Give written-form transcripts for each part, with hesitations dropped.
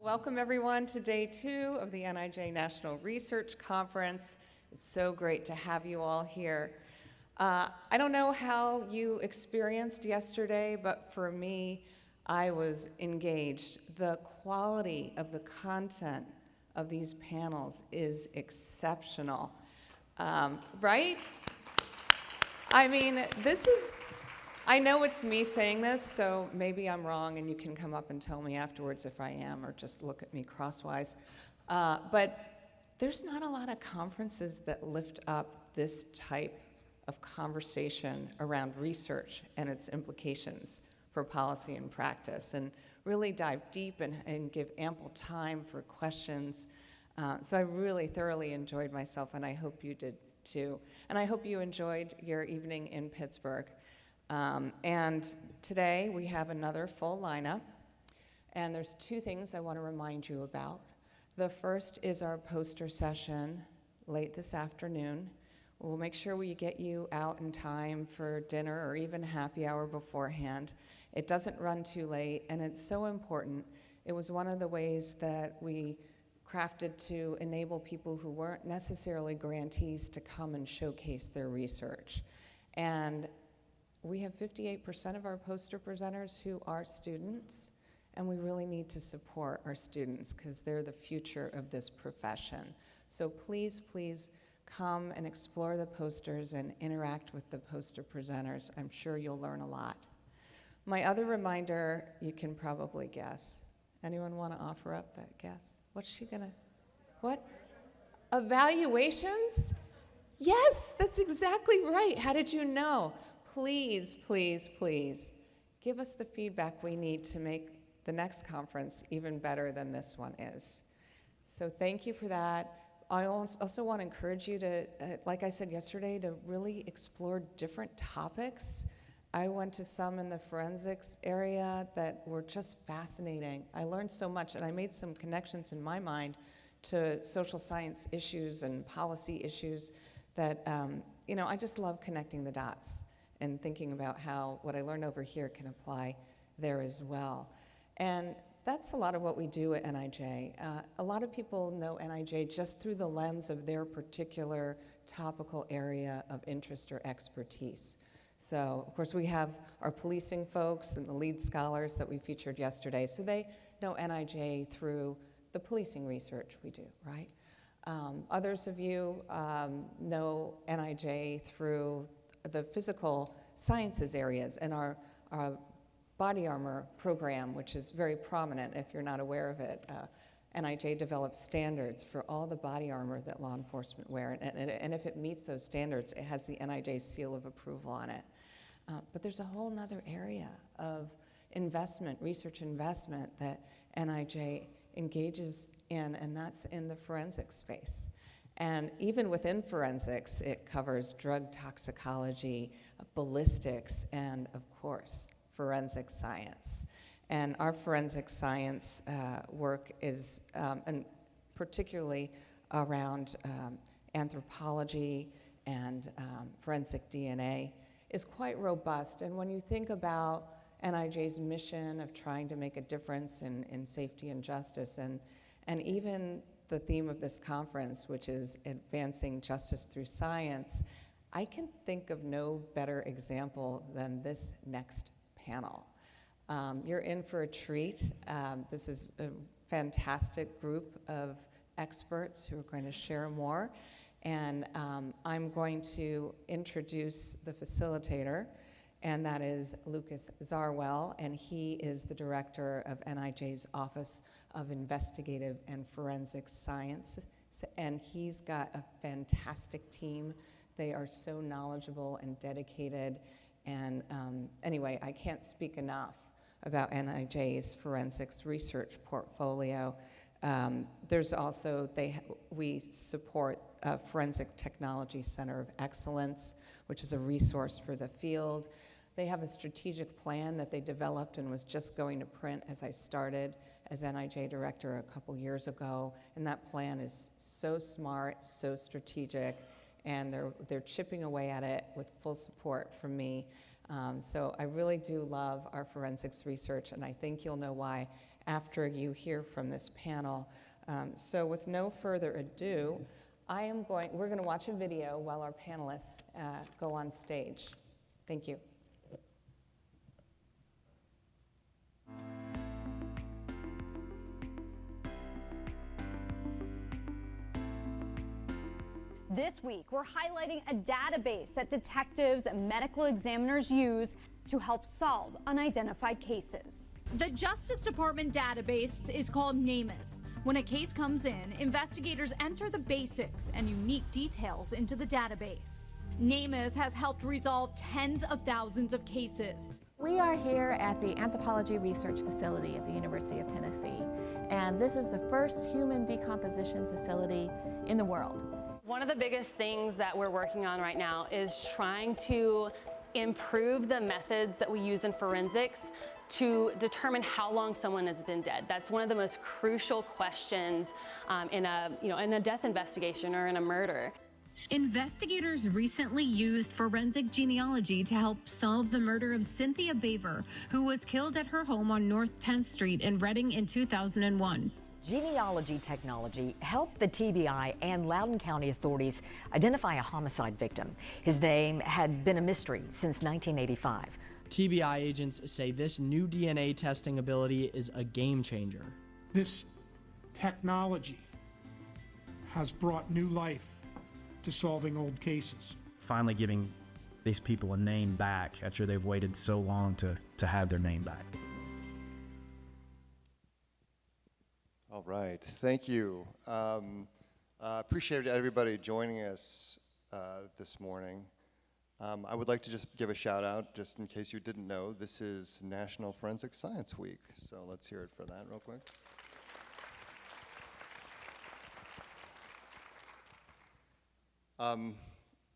Welcome everyone to day 2 of the NIJ National Research Conference. It's so great to have you all here. I don't know how you experienced yesterday, but for me, I was engaged. The quality of the content of these panels is exceptional, right? I mean, I know it's me saying this, so maybe I'm wrong and you can come up and tell me afterwards if I am, or just look at me crosswise. But there's not a lot of conferences that lift up this type of conversation around research and its implications for policy and practice, and really dive deep and give ample time for questions. So I really thoroughly enjoyed myself, and I hope you did too. And I hope you enjoyed your evening in Pittsburgh. And today we have another full lineup, and there's 2 things I want to remind you about. The first is our poster session late this afternoon. We'll make sure we get you out in time for dinner or even happy hour beforehand. It doesn't run too late, and it's so important. It was one of the ways that we crafted to enable people who weren't necessarily grantees to come and showcase their research. And we have 58% of our poster presenters who are students, and we really need to support our students because they're the future of this profession. So please, please come and explore the posters and interact with the poster presenters. I'm sure you'll learn a lot. My other reminder, you can probably guess. Anyone want to offer up that guess? What's she gonna, what? Evaluations? Yes, that's exactly right. How did you know? Please, please, please give us the feedback we need to make the next conference even better than this one is. So thank you for that. I also want to encourage you to, like I said yesterday, to really explore different topics. I went to some in the forensics area that were just fascinating. I learned so much, and I made some connections in my mind to social science issues and policy issues that, I just love connecting the dots and thinking about how what I learned over here can apply there as well. And that's a lot of what we do at NIJ. A lot of people know NIJ just through the lens of their particular topical area of interest or expertise. So, of course, we have our policing folks and the lead scholars that we featured yesterday, so they know NIJ through the policing research we do, right? Others of you know NIJ through the physical sciences areas and our body armor program, which is very prominent if you're not aware of it. NIJ develops standards for all the body armor that law enforcement wear, and if it meets those standards, it has the NIJ seal of approval on it. But there's a whole nother area of investment, research investment, that NIJ engages in, and that's in the forensic space. And even within forensics, it covers drug toxicology, ballistics, and of course, forensic science. And our forensic science work is, and particularly around anthropology and forensic DNA, is quite robust. And when you think about NIJ's mission of trying to make a difference in safety and justice, and even the theme of this conference, which is advancing justice through science, I can think of no better example than this next panel. You're in for a treat. This is a fantastic group of experts who are going to share more. And I'm going to introduce the facilitator, and that is Lucas Zarwell, and he is the director of NIJ's Office of Investigative and Forensic Science. And he's got a fantastic team. They are so knowledgeable and dedicated. And anyway, I can't speak enough about NIJ's forensics research portfolio. There's also, we support a Forensic Technology Center of Excellence, which is a resource for the field. They have a strategic plan that they developed and was just going to print as I started as NIJ director a couple years ago. And that plan is so smart, so strategic, and they're chipping away at it with full support from me. So I really do love our forensics research, and I think you'll know why after you hear from this panel. So with no further ado, we're going to watch a video while our panelists go on stage. Thank you. This week, we're highlighting a database that detectives and medical examiners use to help solve unidentified cases. The Justice Department database is called NamUs. When a case comes in, investigators enter the basics and unique details into the database. NamUs has helped resolve tens of thousands of cases. We are here at the Anthropology Research Facility at the University of Tennessee, and this is the first human decomposition facility in the world. One of the biggest things that we're working on right now is trying to improve the methods that we use in forensics to determine how long someone has been dead. That's one of the most crucial questions in a death investigation or in a murder. Investigators recently used forensic genealogy to help solve the murder of Cynthia Baver, who was killed at her home on North 10th Street in Reading in 2001. Genealogy technology helped the TBI and Loudoun County authorities identify a homicide victim. His name had been a mystery since 1985. TBI agents say this new DNA testing ability is a game changer. This technology has brought new life to solving old cases. Finally giving these people a name back after they've waited so long to have their name back. All right, thank you. Appreciate everybody joining us this morning. I would like to just give a shout out, just in case you didn't know, this is National Forensic Science Week, so let's hear it for that real quick.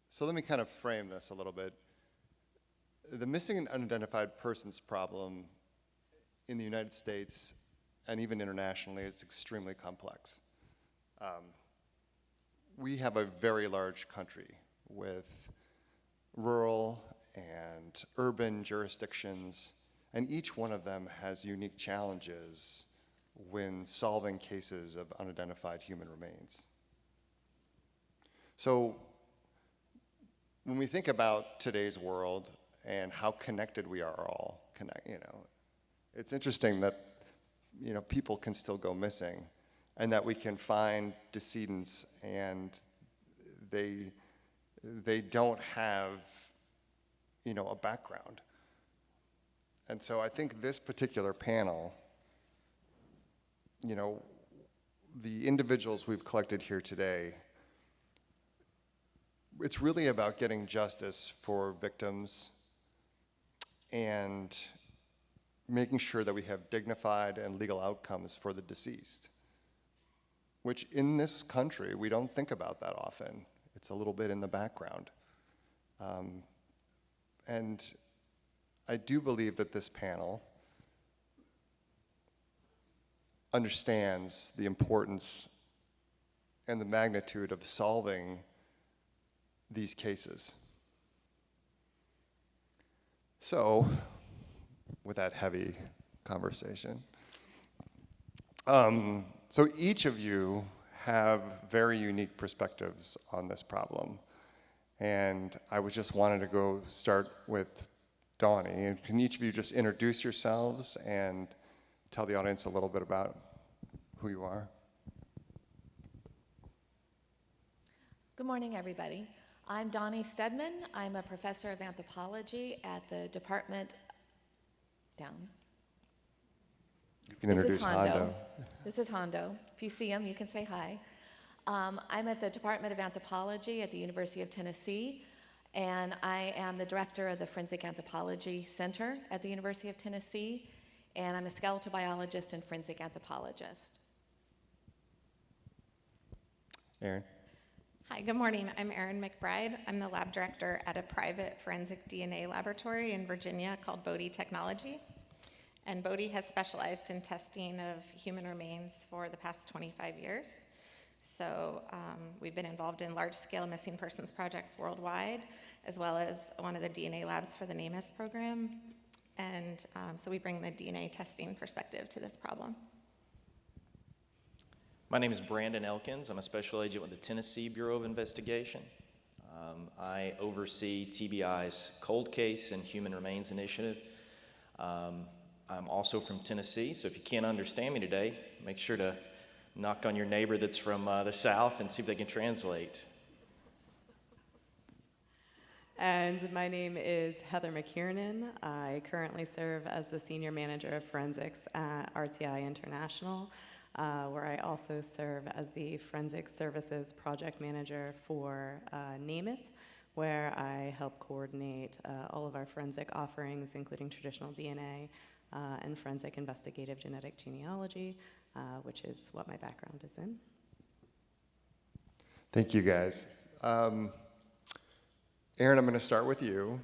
So let me kind of frame this a little bit. The missing and unidentified persons problem in the United States and even internationally is extremely complex. We have a very large country with rural and urban jurisdictions, and each one of them has unique challenges when solving cases of unidentified human remains. So when we think about today's world and how connected we are all, it's interesting that people can still go missing, and that we can find decedents and they don't have a background. And so I think this particular panel, the individuals we've collected here today, it's really about getting justice for victims and making sure that we have dignified and legal outcomes for the deceased, which in this country, we don't think about that often. It's a little bit in the background. And I do believe that this panel understands the importance and the magnitude of solving these cases. So, with that heavy conversation, so each of you have very unique perspectives on this problem. And I was just wanted to go start with Donnie. And can each of you just introduce yourselves and tell the audience a little bit about who you are? Good morning, everybody. I'm Donnie Stedman. I'm a professor of anthropology at the department down. You can introduce Hondo. This is Hondo. If you see him, you can say hi. I'm at the Department of Anthropology at the University of Tennessee, and I am the director of the Forensic Anthropology Center at the University of Tennessee, and I'm a skeletal biologist and forensic anthropologist. Erin. Hi, good morning. I'm Erin McBride. I'm the lab director at a private forensic DNA laboratory in Virginia called Bodie Technology. And Bodie has specialized in testing of human remains for the past 25 years. So we've been involved in large-scale missing persons projects worldwide, as well as one of the DNA labs for the NamUs program. And so we bring the DNA testing perspective to this problem. My name is Brandon Elkins. I'm a special agent with the Tennessee Bureau of Investigation. I oversee TBI's Cold Case and Human Remains Initiative. I'm also from Tennessee, so if you can't understand me today, make sure to knock on your neighbor that's from the South and see if they can translate. And my name is Heather McKiernan. I currently serve as the Senior Manager of Forensics at RTI International, where I also serve as the Forensic Services Project Manager for NamUs, where I help coordinate all of our forensic offerings, including traditional DNA and forensic investigative genetic genealogy, which is what my background is in. Thank you, guys. Aaron, I'm going to start with you.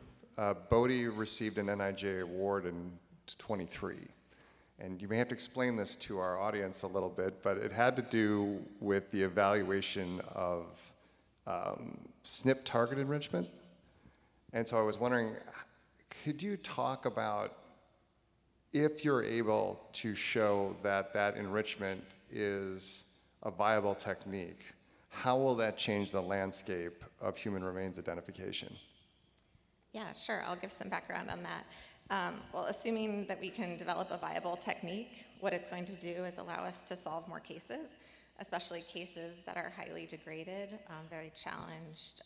Bodhi received an NIJ award in 23. And you may have to explain this to our audience a little bit, but it had to do with the evaluation of SNP target enrichment. And so I was wondering, could you talk about if you're able to show that that enrichment is a viable technique, how will that change the landscape of human remains identification? Yeah, sure. I'll give some background on that. Well, assuming that we can develop a viable technique, what it's going to do is allow us to solve more cases, especially cases that are highly degraded, very challenged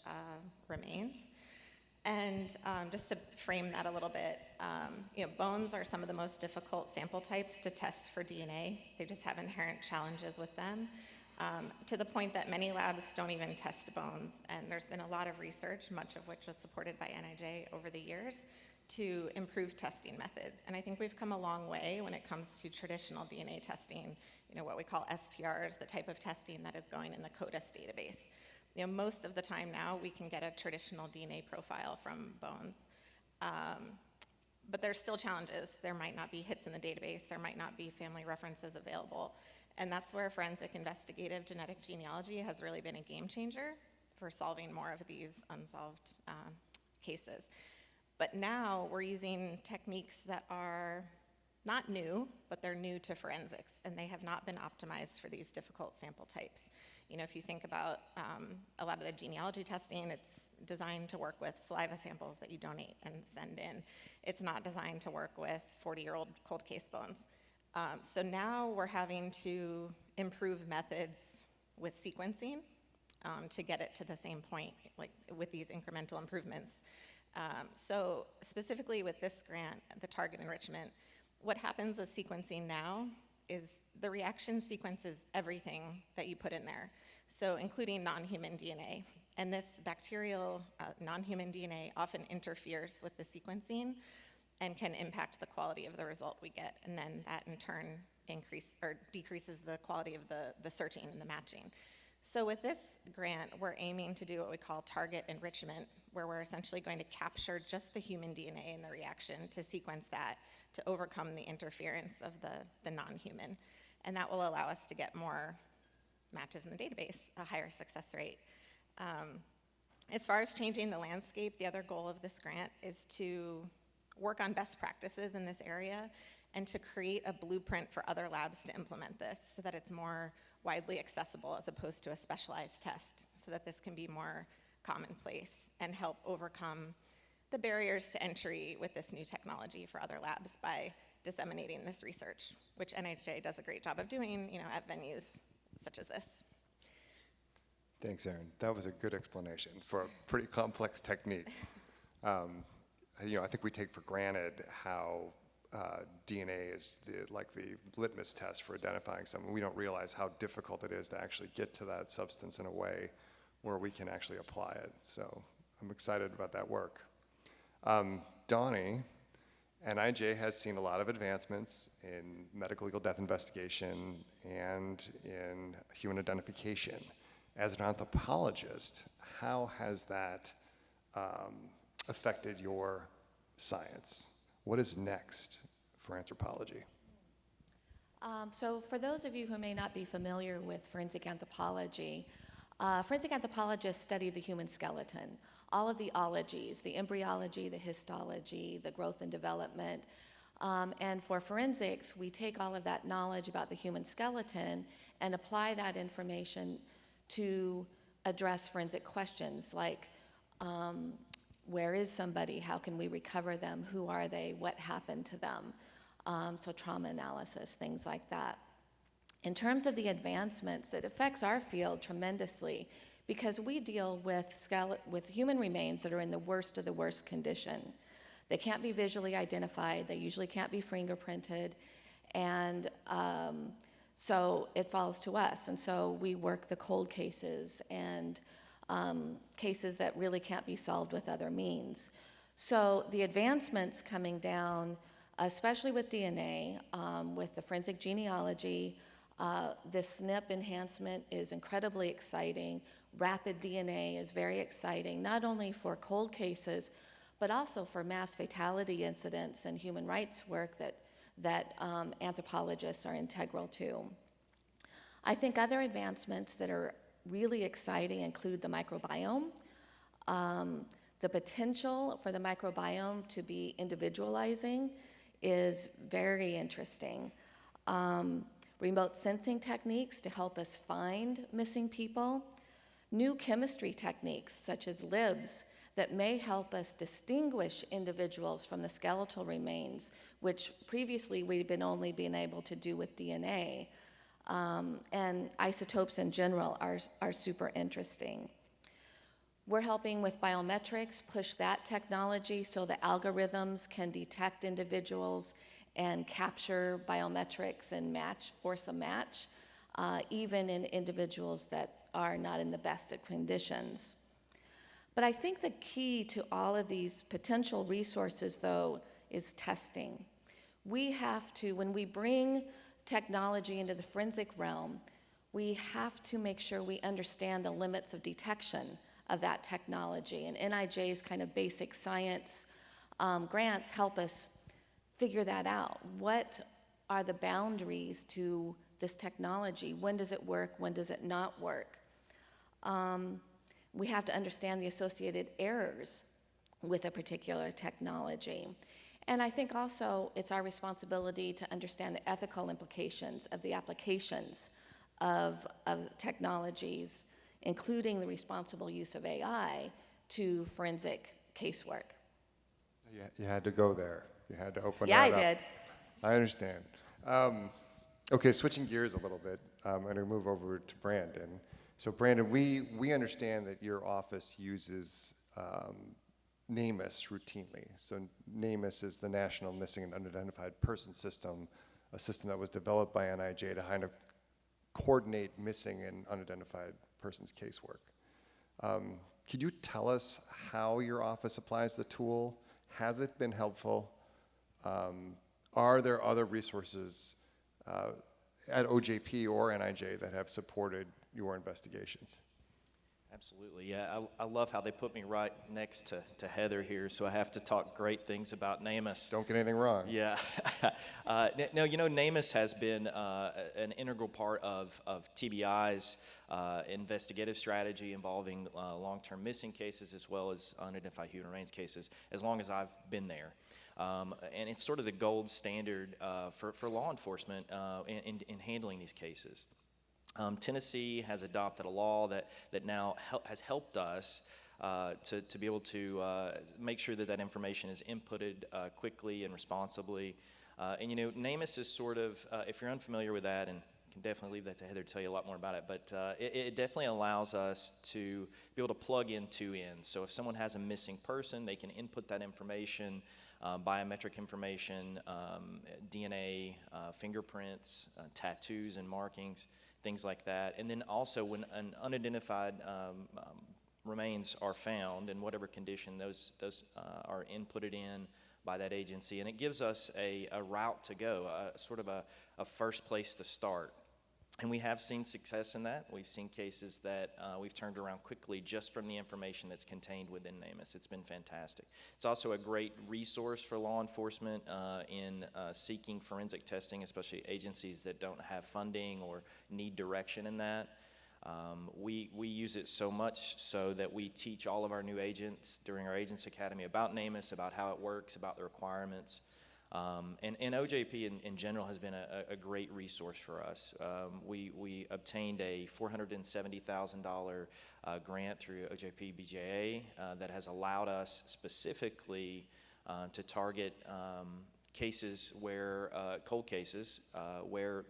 remains. And just to frame that a little bit, bones are some of the most difficult sample types to test for DNA. They just have inherent challenges with them, to the point that many labs don't even test bones. And there's been a lot of research, much of which was supported by NIJ over the years, to improve testing methods. And I think we've come a long way when it comes to traditional DNA testing, what we call STRs, the type of testing that is going in the CODIS database. Most of the time now, we can get a traditional DNA profile from bones. But there's still challenges. There might not be hits in the database. There might not be family references available. And that's where forensic investigative genetic genealogy has really been a game changer for solving more of these unsolved cases. But now we're using techniques that are not new, but they're new to forensics, and they have not been optimized for these difficult sample types. If you think about a lot of the genealogy testing, it's designed to work with saliva samples that you donate and send in. It's not designed to work with 40-year-old cold case bones. So now we're having to improve methods with sequencing to get it to the same point, like with these incremental improvements. So specifically with this grant, the target enrichment, what happens with sequencing now is the reaction sequences everything that you put in there, so including non-human DNA. And this bacterial non-human DNA often interferes with the sequencing and can impact the quality of the result we get. And then that in turn decreases the quality of the searching and the matching. So with this grant, we're aiming to do what we call target enrichment, where we're essentially going to capture just the human DNA in the reaction to sequence that to overcome the interference of the non-human. And that will allow us to get more matches in the database, a higher success rate. As far as changing the landscape, the other goal of this grant is to work on best practices in this area and to create a blueprint for other labs to implement this so that it's more widely accessible as opposed to a specialized test, so that this can be more commonplace and help overcome the barriers to entry with this new technology for other labs by disseminating this research, which NIJ does a great job of doing, at venues such as this. Thanks, Aaron. That was a good explanation for a pretty complex technique. I think we take for granted how DNA is the litmus test for identifying someone. We don't realize how difficult it is to actually get to that substance in a way where we can actually apply it. So I'm excited about that work. Donnie, NIJ has seen a lot of advancements in medical legal death investigation and in human identification. As an anthropologist, how has that affected your science? What is next for anthropology? So for those of you who may not be familiar with forensic anthropology, Forensic anthropologists study the human skeleton, all of the ologies, the embryology, the histology, the growth and development. And for forensics, we take all of that knowledge about the human skeleton and apply that information to address forensic questions like, where is somebody? How can we recover them? Who are they? What happened to them? So trauma analysis, things like that. In terms of the advancements, it affects our field tremendously because we deal with human remains that are in the worst of the worst condition. They can't be visually identified, they usually can't be fingerprinted, and so it falls to us. And so we work the cold cases and cases that really can't be solved with other means. So the advancements coming down, especially with DNA, with the forensic genealogy, this SNP enhancement is incredibly exciting. Rapid DNA is very exciting, not only for cold cases, but also for mass fatality incidents and human rights work that anthropologists are integral to. I think other advancements that are really exciting include the microbiome. The potential for the microbiome to be individualizing is very interesting. Remote sensing techniques to help us find missing people. New chemistry techniques such as LIBS that may help us distinguish individuals from the skeletal remains, which previously we'd only been able to do with DNA. And isotopes in general are super interesting. We're helping with biometrics, push that technology so the algorithms can detect individuals and capture biometrics and force a match, even in individuals that are not in the best of conditions. But I think the key to all of these potential resources, though, is testing. We have to, when we bring technology into the forensic realm, we have to make sure we understand the limits of detection of that technology. And NIJ's kind of basic science grants help us figure that out. What are the boundaries to this technology? When does it work? When does it not work? We have to understand the associated errors with a particular technology. And I think also it's our responsibility to understand the ethical implications of the applications of technologies, including the responsible use of AI to forensic casework. You had to go there. You had to open Yeah, that up. I did. I understand. Okay, switching gears a little bit, I'm going to move over to Brandon. So Brandon, we understand that your office uses NamUs routinely. So NamUs is the National Missing and Unidentified Person System, a system that was developed by NIJ to kind of coordinate missing and unidentified persons casework. Could you tell us how your office applies the tool? Has it been helpful? Are there other resources at OJP or NIJ that have supported your investigations? Absolutely, yeah. I love how they put me right next to Heather here, so I have to talk great things about NamUs. Don't get anything wrong. Yeah. No, you know, NamUs has been an integral part of TBI's investigative strategy involving long-term missing cases as well as unidentified human remains cases as long as I've been there. And it's sort of the gold standard for law enforcement in handling these cases. Tennessee has adopted a law that now has helped us to be able to make sure that information is inputted quickly and responsibly. And you know, NamUs is sort of, if you're unfamiliar with that, and can definitely leave that to Heather to tell you a lot more about it, but it definitely allows us to be able to plug in two ends. So if someone has a missing person, they can input that information, biometric information, DNA, fingerprints, tattoos and markings, things like that. And then also when an unidentified remains are found in whatever condition, those are inputted in by that agency. And it gives us a route to go, sort of a first place to start. And we have seen success in that. We've seen cases that we've turned around quickly just from the information that's contained within NamUs. It's been fantastic. It's also a great resource for law enforcement in seeking forensic testing, especially agencies that don't have funding or need direction in that. We use it so much so that we teach all of our new agents during our Agents Academy about NamUs, about how it works, about the requirements. And OJP in general has been a great resource for us. We obtained a $470,000 grant through OJP BJA that has allowed us specifically to target cases where, cold cases, where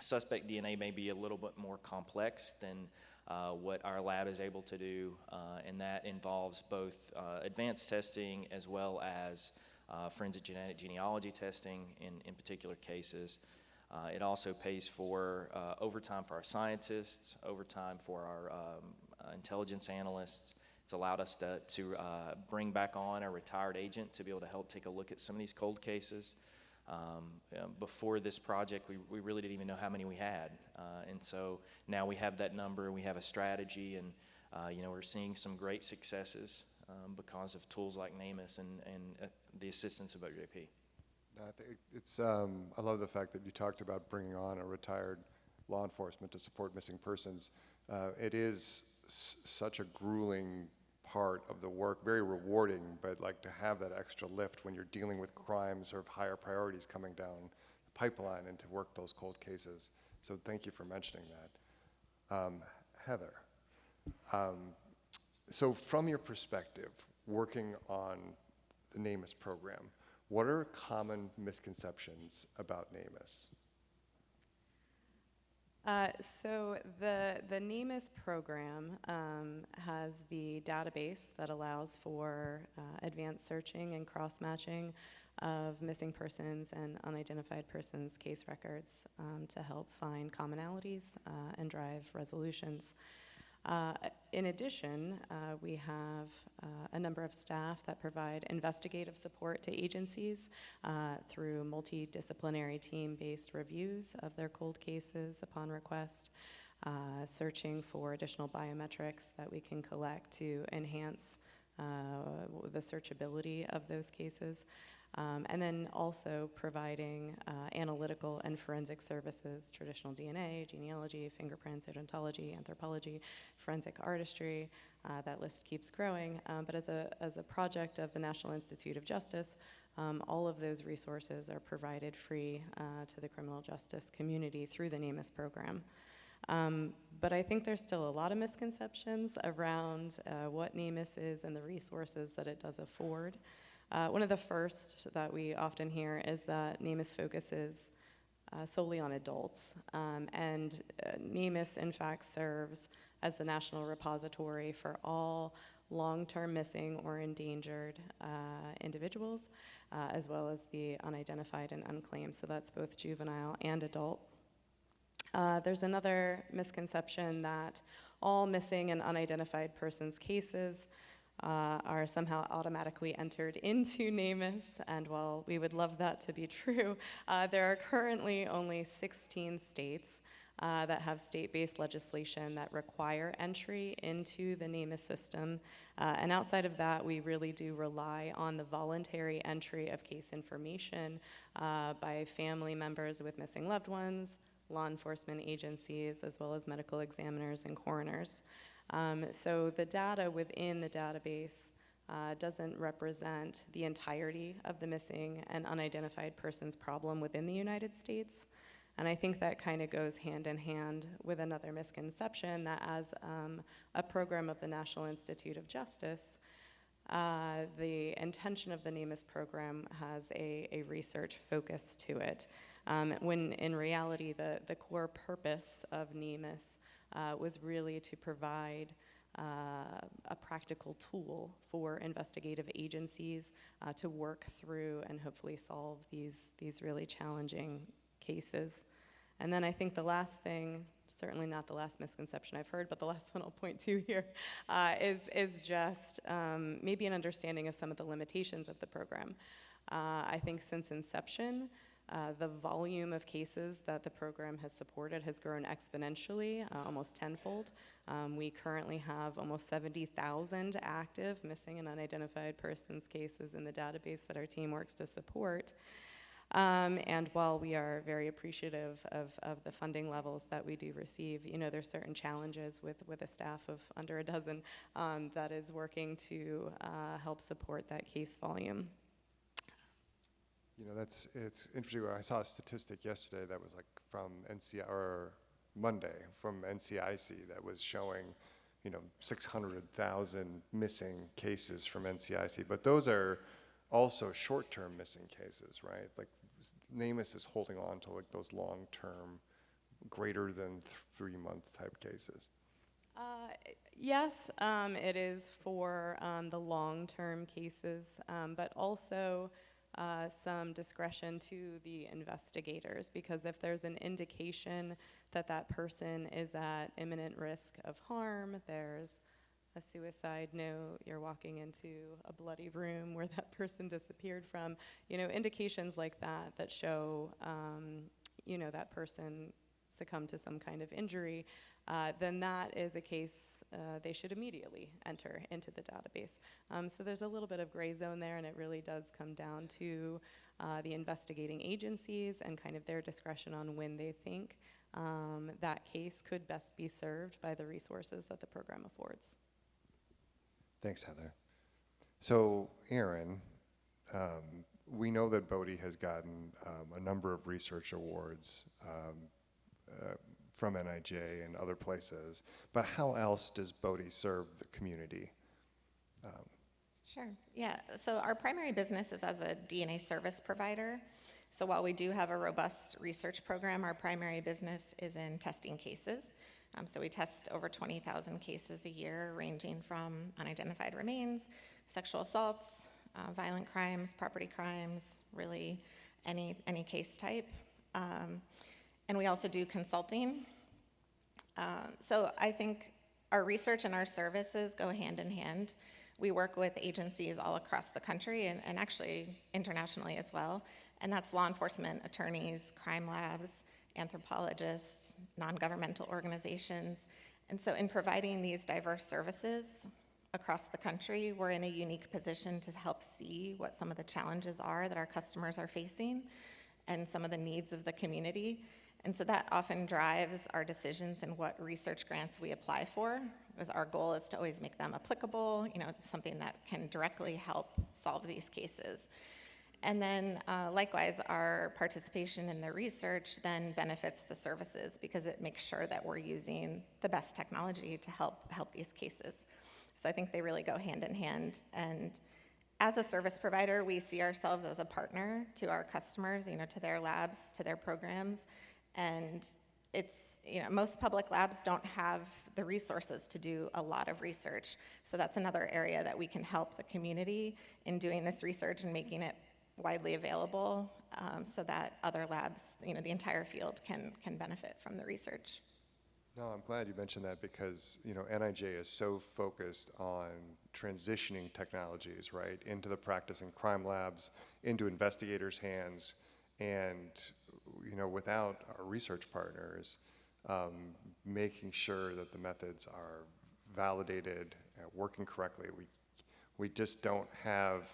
suspect DNA may be a little bit more complex than what our lab is able to do, and that involves both advanced testing as well as forensic genetic genealogy testing in particular cases. It also pays for overtime for our scientists, overtime for our intelligence analysts. It's allowed us to bring back on a retired agent to be able to help take a look at some of these cold cases. Before this project, we really didn't even know how many we had. And so now we have that number, we have a strategy, and we're seeing some great successes because of tools like NamUs and the assistance of OJP. I love the fact that you talked about bringing on a retired law enforcement to support missing persons. It is such a grueling part of the work, very rewarding, but like to have that extra lift when you're dealing with crimes or of higher priorities coming down the pipeline and to work those cold cases. So thank you for mentioning that. Heather, so from your perspective, working on the NamUs program, what are common misconceptions about NamUs? So the NamUs program has the database that allows for advanced searching and cross-matching of missing persons and unidentified persons case records to help find commonalities and drive resolutions. In addition, we have a number of staff that provide investigative support to agencies through multidisciplinary team-based reviews of their cold cases upon request, searching for additional biometrics that we can collect to enhance the searchability of those cases. And then also providing analytical and forensic services, traditional DNA, genealogy, fingerprints, odontology, anthropology, forensic artistry. That list keeps growing. But as a project of the National Institute of Justice, all of those resources are provided free to the criminal justice community through the NamUs program. But I think there's still a lot of misconceptions around what NamUs is and the resources that it does afford. One of the first that we often hear is that NamUs focuses solely on adults. And NamUs, in fact, serves as the national repository for all long-term missing or endangered individuals, as well as the unidentified and unclaimed. So that's both juvenile and adult. There's another misconception that all missing and unidentified persons cases are somehow automatically entered into NamUs, and while we would love that to be true, there are currently only 16 states that have state-based legislation that require entry into the NamUs system, and outside of that, we really do rely on the voluntary entry of case information by family members with missing loved ones, law enforcement agencies, as well as medical examiners and coroners. So the data within the database doesn't represent the entirety of the missing and unidentified persons problem within the United States. And I think that kind of goes hand in hand with another misconception that as a program of the National Institute of Justice, the intention of the NamUs program has a research focus to it. When in reality, the core purpose of NamUs was really to provide a practical tool for investigative agencies to work through and hopefully solve these really challenging cases. And then I think the last thing, certainly not the last misconception I've heard, but the last one I'll point to here, is just maybe an understanding of some of the limitations of the program. I think since inception, the volume of cases that the program has supported has grown exponentially, almost tenfold. We currently have almost 70,000 active missing and unidentified persons cases in the database that our team works to support. And while we are very appreciative of the funding levels that we do receive, there's certain challenges with a staff of under a dozen that is working to help support that case volume. It's interesting. I saw a statistic yesterday that was like from Monday from NCIC that was showing, 600,000 missing cases from NCIC. But those are also short-term missing cases, right? Like NamUs is holding on to like those long-term, greater than 3-month type cases. Yes, it is for the long-term cases, but also some discretion to the investigators, because if there's an indication that that person is at imminent risk of harm, there's a suicide note, you're walking into a bloody room where that person disappeared from, indications like that show, that person succumbed to some kind of injury, then that is a case they should immediately enter into the database. So there's a little bit of gray zone there, and it really does come down to the investigating agencies and kind of their discretion on when they think that case could best be served by the resources that the program affords. Thanks, Heather. So, Aaron, we know that Bodhi has gotten a number of research awards from NIJ and other places, but how else does Bodhi serve the community? Sure, yeah. So our primary business is as a DNA service provider. So while we do have a robust research program, our primary business is in testing cases. So we test over 20,000 cases a year, ranging from unidentified remains, sexual assaults, violent crimes, property crimes, really any case type. And we also do consulting. So I think our research and our services go hand in hand. We work with agencies all across the country and actually internationally as well. And that's law enforcement, attorneys, crime labs, anthropologists, non-governmental organizations. And so in providing these diverse services across the country, we're in a unique position to help see what some of the challenges are that our customers are facing and some of the needs of the community. And so that often drives our decisions in what research grants we apply for, because our goal is to always make them applicable, something that can directly help solve these cases. And then likewise, our participation in the research then benefits the services because it makes sure that we're using the best technology to help these cases. So I think they really go hand in hand. And as a service provider, we see ourselves as a partner to our customers, to their labs, to their programs. And it's, most public labs don't have the resources to do a lot of research. So that's another area that we can help the community in doing this research and making it widely available so that other labs, the entire field can benefit from the research. No, I'm glad you mentioned that because, NIJ is so focused on transitioning technologies, right, into the practice in crime labs, into investigators' hands, and, without our research partners, making sure that the methods are validated, working correctly, we just don't have.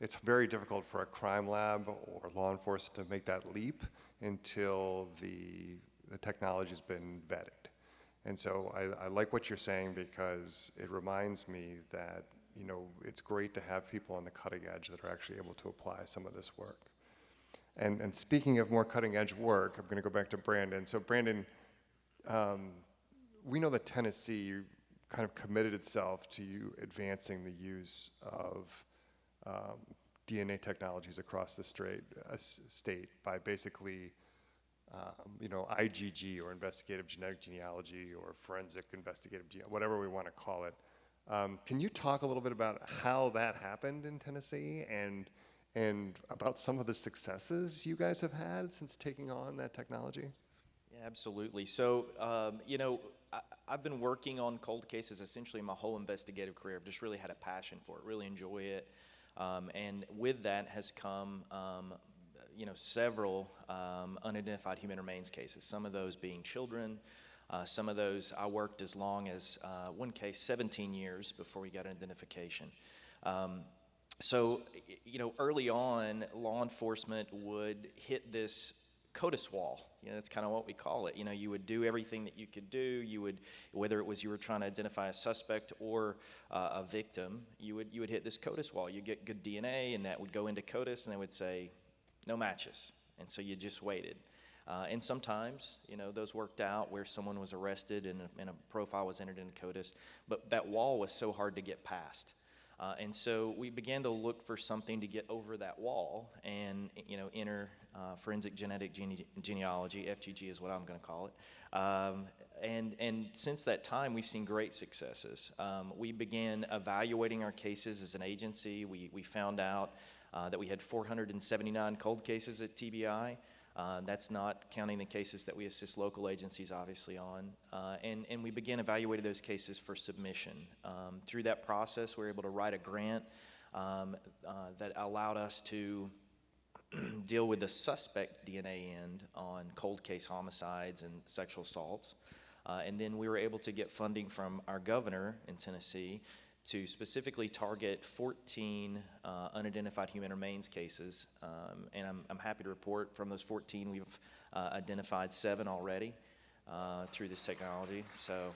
It's very difficult for a crime lab or law enforcement to make that leap until the technology's been vetted. And so I like what you're saying because it reminds me that, it's great to have people on the cutting edge that are actually able to apply some of this work. And speaking of more cutting edge work, I'm gonna go back to Brandon. So Brandon, we know that Tennessee kind of committed itself to advancing the use of DNA technologies across the state by basically, IgG or investigative genetic genealogy or forensic investigative whatever we want to call it. Can you talk a little bit about how that happened in Tennessee and about some of the successes you guys have had since taking on that technology? Yeah, absolutely. So, I've been working on cold cases essentially my whole investigative career. I've just really had a passion for it, really enjoy it. And with that has come, several unidentified human remains cases, some of those being children. Some of those I worked as long as, one case, 17 years before we got an identification. So, early on, law enforcement would hit this CODIS wall. That's kind of what we call it. You would do everything that you could do. You would, whether it was you were trying to identify a suspect or a victim, you would hit this CODIS wall. You get good DNA, and that would go into CODIS, and they would say, no matches. And so you just waited. And sometimes, those worked out where someone was arrested and a profile was entered into CODIS, but that wall was so hard to get past. And so we began to look for something to get over that wall and, enter forensic genetic genealogy, FGG is what I'm going to call it. And since that time, we've seen great successes. We began evaluating our cases as an agency. We found out that we had 479 cold cases at TBI. That's not counting the cases that we assist local agencies, obviously, on. And we began evaluating those cases for submission. Through that process, we were able to write a grant that allowed us to deal with the suspect DNA end on cold case homicides and sexual assaults. And then we were able to get funding from our governor in Tennessee to specifically target 14 unidentified human remains cases. And I'm happy to report from those 14, we've identified 7 already through this technology. So,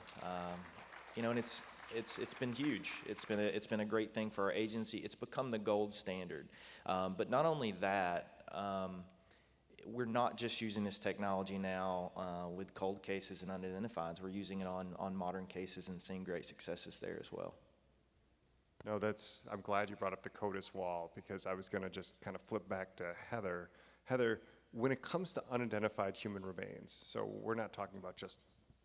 and it's been huge. It's been a great thing for our agency. It's become the gold standard. But not only that, we're not just using this technology now with cold cases and unidentifieds. We're using it on modern cases and seeing great successes there as well. No, I'm glad you brought up the CODIS wall, because I was going to just kind of flip back to Heather. Heather, when it comes to unidentified human remains, so we're not talking about just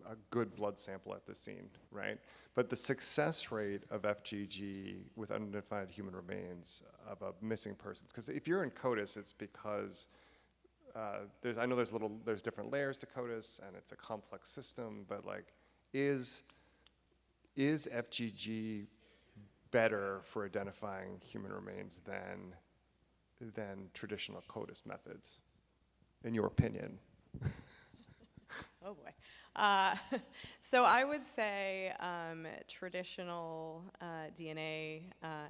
a good blood sample at the scene, right? But the success rate of FGG with unidentified human remains of a missing person, because if you're in CODIS, it's because I know there's different layers to CODIS, and it's a complex system, but is FGG better for identifying human remains than traditional CODIS methods, in your opinion? Oh boy. So I would say traditional DNA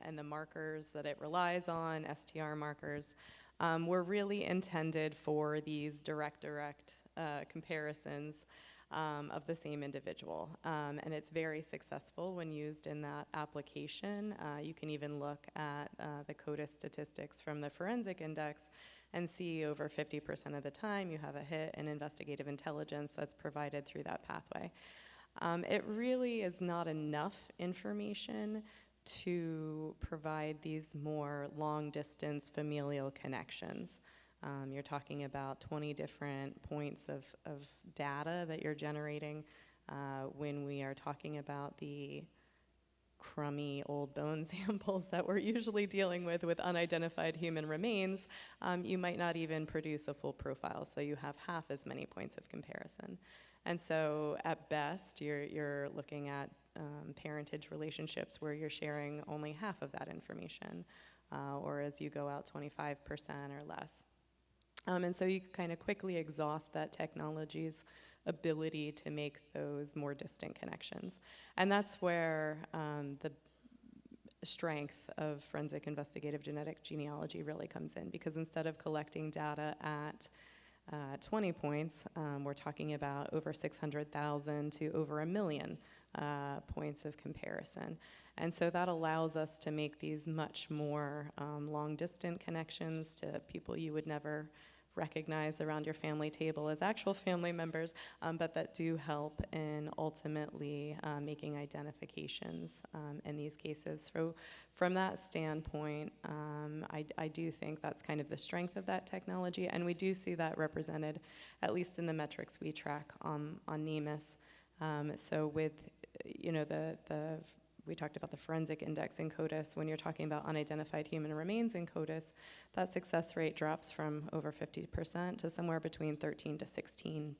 and the markers that it relies on, STR markers, were really intended for these direct comparisons of the same individual. And it's very successful when used in that application. You can even look at the CODIS statistics from the forensic index and see over 50% of the time you have a hit in investigative intelligence that's provided through that pathway. It really is not enough information to provide these more long-distance familial connections. You're talking about 20 different points of data that you're generating when we are talking about the crummy old bone samples that we're usually dealing with unidentified human remains. You might not even produce a full profile, so you have half as many points of comparison. And so at best, you're looking at parentage relationships where you're sharing only half of that information, or as you go out 25% or less. And so you kind of quickly exhaust that technology's ability to make those more distant connections. And that's where the strength of forensic investigative genetic genealogy really comes in, because instead of collecting data at 20 points, we're talking about over 600,000 to over 1 million points of comparison. And so that allows us to make these much more long-distant connections to people you would never recognize around your family table as actual family members, but that do help in ultimately making identifications in these cases. So from that standpoint, I do think that's kind of the strength of that technology, and we do see that represented, at least in the metrics we track on NamUs. So with, we talked about the forensic index in CODIS. When you're talking about unidentified human remains in CODIS, that success rate drops from over 50% to somewhere between 13 to 16%.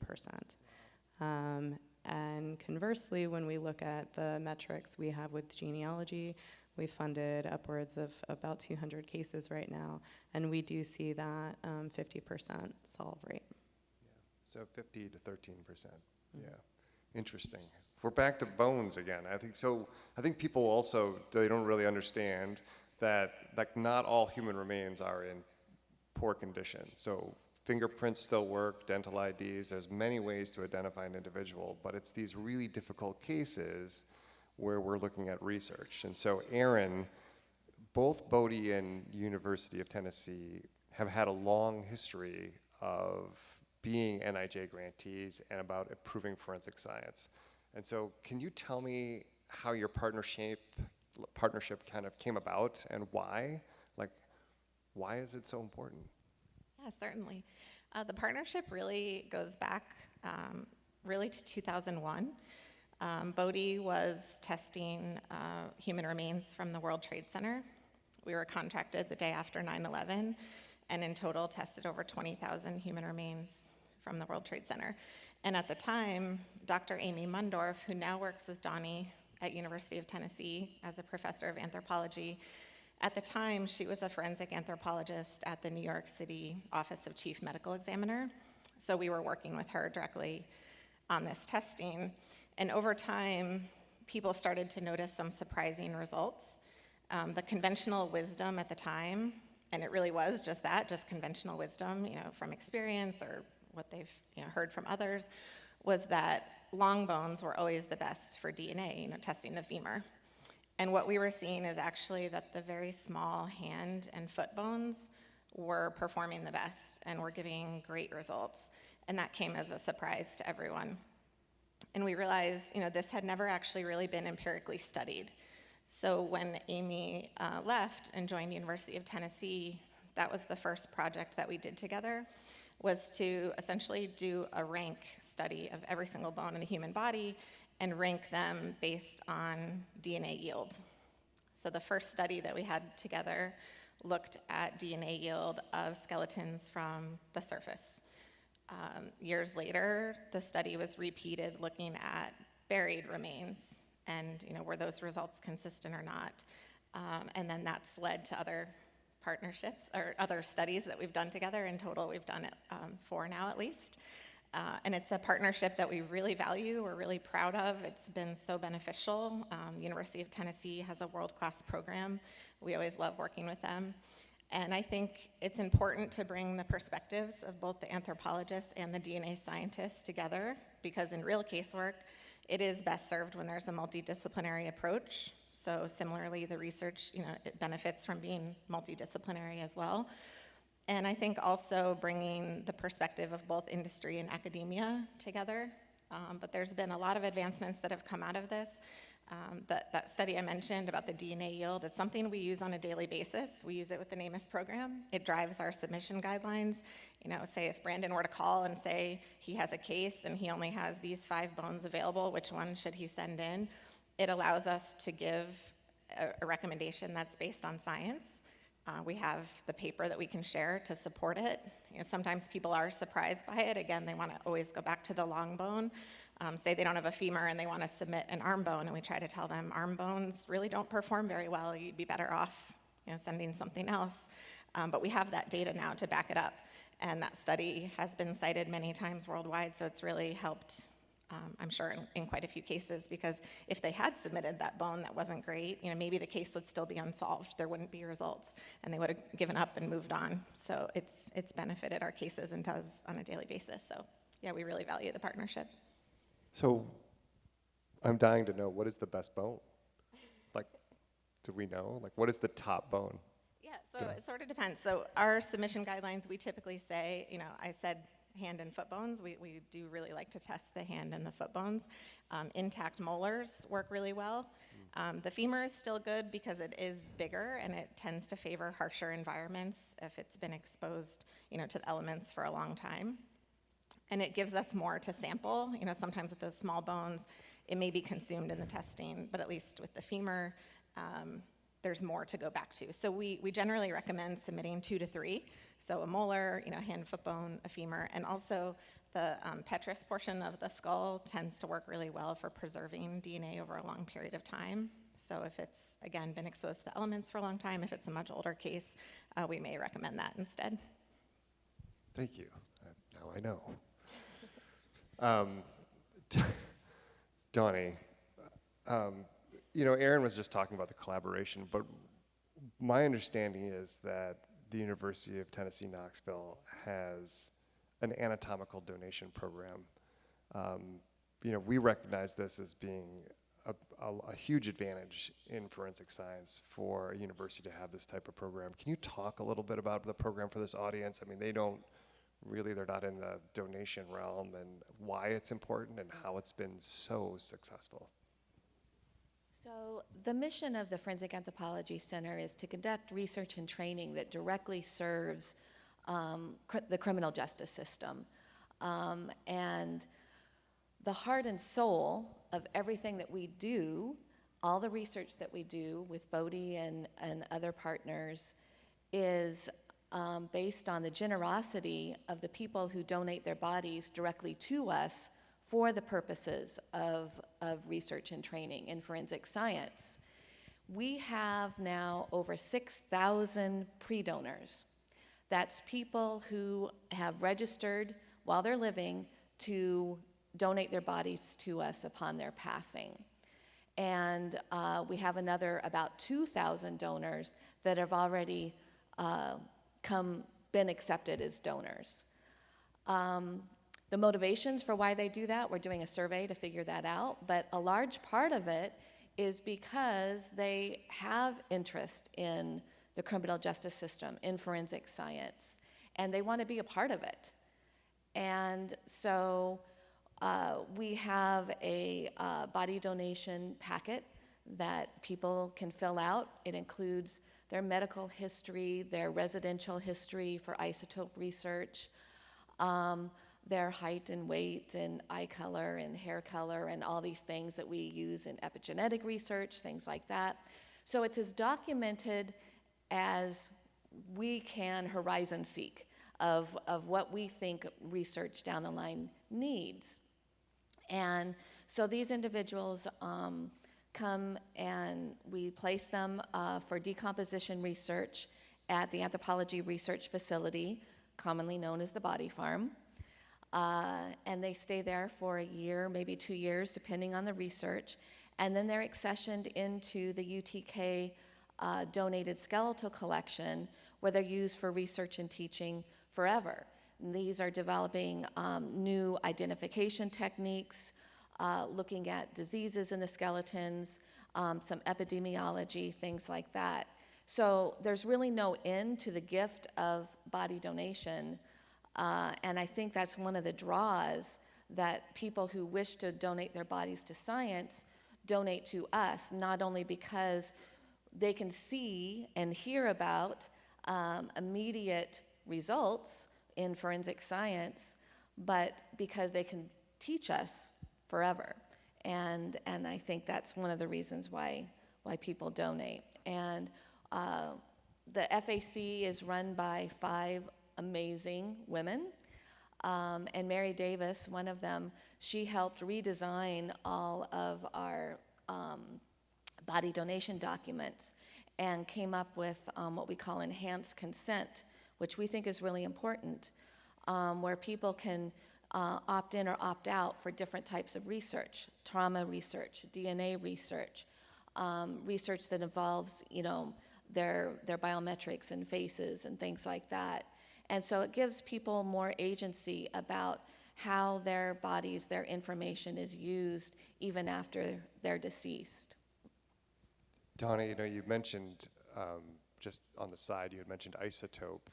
And conversely, when we look at the metrics we have with genealogy, we funded upwards of about 200 cases right now, and we do see that 50% solve rate. Yeah. So 50 to 13%. Yeah. Interesting. We're back to bones again. I think people also, they don't really understand that like not all human remains are in poor condition. So fingerprints still work, dental IDs, there's many ways to identify an individual, but it's these really difficult cases where we're looking at research. And so Aaron, both Bodie and University of Tennessee have had a long history of being NIJ grantees and about improving forensic science. And so can you tell me how your partnership kind of came about and why? Like, why is it so important? Yeah, certainly. The partnership really goes back really to 2001. Bodie was testing human remains from the World Trade Center. We were contracted the day after 9/11, and in total tested over 20,000 human remains from the World Trade Center. And at the time, Dr. Amy Mundorf, who now works with Donnie at University of Tennessee as a professor of anthropology, at the time, she was a forensic anthropologist at the New York City Office of Chief Medical Examiner. So we were working with her directly on this testing. And over time, people started to notice some surprising results. The conventional wisdom at the time, and it really was just that, just conventional wisdom, from experience or what they've heard from others, was that long bones were always the best for DNA, testing the femur. And what we were seeing is actually that the very small hand and foot bones were performing the best and were giving great results. And that came as a surprise to everyone. And we realized, this had never actually really been empirically studied. So when Amy left and joined University of Tennessee, that was the first project that we did together, was to essentially do a rank study of every single bone in the human body and rank them based on DNA yield. So the first study that we had together looked at DNA yield of skeletons from the surface. Years later, the study was repeated looking at buried remains and were those results consistent or not. And then that's led to other partnerships or other studies that we've done together. In total, we've done it 4 now at least. And it's a partnership that we really value, we're really proud of. It's been so beneficial. University of Tennessee has a world-class program. We always love working with them. And I think it's important to bring the perspectives of both the anthropologists and the DNA scientists together, because in real casework, it is best served when there's a multidisciplinary approach. So similarly, the research, it benefits from being multidisciplinary as well. And I think also bringing the perspective of both industry and academia together. But there's been a lot of advancements that have come out of this. That study I mentioned about the DNA yield, it's something we use on a daily basis. We use it with the NamUs program. It drives our submission guidelines. Say if Brandon were to call and say he has a case and he only has these 5 bones available, which one should he send in? It allows us to give a recommendation that's based on science. We have the paper that we can share to support it. Sometimes people are surprised by it. Again, they want to always go back to the long bone. Say they don't have a femur and they want to submit an arm bone, and we try to tell them arm bones really don't perform very well. You'd be better off sending something else. But we have that data now to back it up. And that study has been cited many times worldwide, so it's really helped, I'm sure, in quite a few cases, because if they had submitted that bone that wasn't great, maybe the case would still be unsolved. There wouldn't be results, and they would have given up and moved on. So it's benefited our cases and does on a daily basis. So yeah, we really value the partnership. So I'm dying to know, what is the best bone? Like, do we know? Like, what is the top bone? Yeah, so it sort of depends. So our submission guidelines, we typically say, I said hand and foot bones. We do really like to test the hand and the foot bones. Intact molars work really well. The femur is still good because it is bigger and it tends to favor harsher environments if it's been exposed, to the elements for a long time. And it gives us more to sample. Sometimes with those small bones, it may be consumed in the testing, but at least with the femur, there's more to go back to. So we generally recommend submitting 2 to 3. So a molar, hand, foot bone, a femur, and also the petrous portion of the skull tends to work really well for preserving DNA over a long period of time. So if it's, again, been exposed to the elements for a long time, if it's a much older case, we may recommend that instead. Thank you. Now I know. Donnie, Aaron was just talking about the collaboration, but my understanding is that the University of Tennessee, Knoxville has an anatomical donation program. We recognize this as being a huge advantage in forensic science for a university to have this type of program. Can you talk a little bit about the program for this audience? I mean, they're not in the donation realm, and why it's important and how it's been so successful. So the mission of the Forensic Anthropology Center is to conduct research and training that directly serves the criminal justice system. And the heart and soul of everything that we do, all the research that we do with Bodie and other partners, is based on the generosity of the people who donate their bodies directly to us for the purposes of research and training in forensic science. We have now over 6,000 pre-donors. That's people who have registered while they're living to donate their bodies to us upon their passing. And we have another about 2,000 donors that have already been accepted as donors. The motivations for why they do that, we're doing a survey to figure that out, but a large part of it is because they have interest in the criminal justice system, in forensic science, and they want to be a part of it. And so we have a body donation packet that people can fill out. It includes their medical history, their residential history for isotope research, their height and weight and eye color and hair color and all these things that we use in epigenetic research, things like that. So it's as documented as we can horizon seek of what we think research down the line needs. And so these individuals come and we place them for decomposition research at the Anthropology Research Facility, commonly known as the Body Farm. And they stay there for a year, maybe 2 years, depending on the research. And then they're accessioned into the UTK donated skeletal collection, where they're used for research and teaching forever. And these are developing new identification techniques, looking at diseases in the skeletons, some epidemiology, things like that. So there's really no end to the gift of body donation. And I think that's one of the draws that people who wish to donate their bodies to science donate to us, not only because they can see and hear about immediate results in forensic science, but because they can teach us forever. And I think that's one of the reasons why people donate. And the FAC is run by 5 amazing women. And Mary Davis, one of them, she helped redesign all of our body donation documents and came up with what we call enhanced consent, which we think is really important, where people can opt in or opt out for different types of research, trauma research, DNA research, research that involves, their biometrics and faces and things like that. And so it gives people more agency about how their bodies, their information is used even after they're deceased. Donna, you mentioned, just on the side, you had mentioned isotope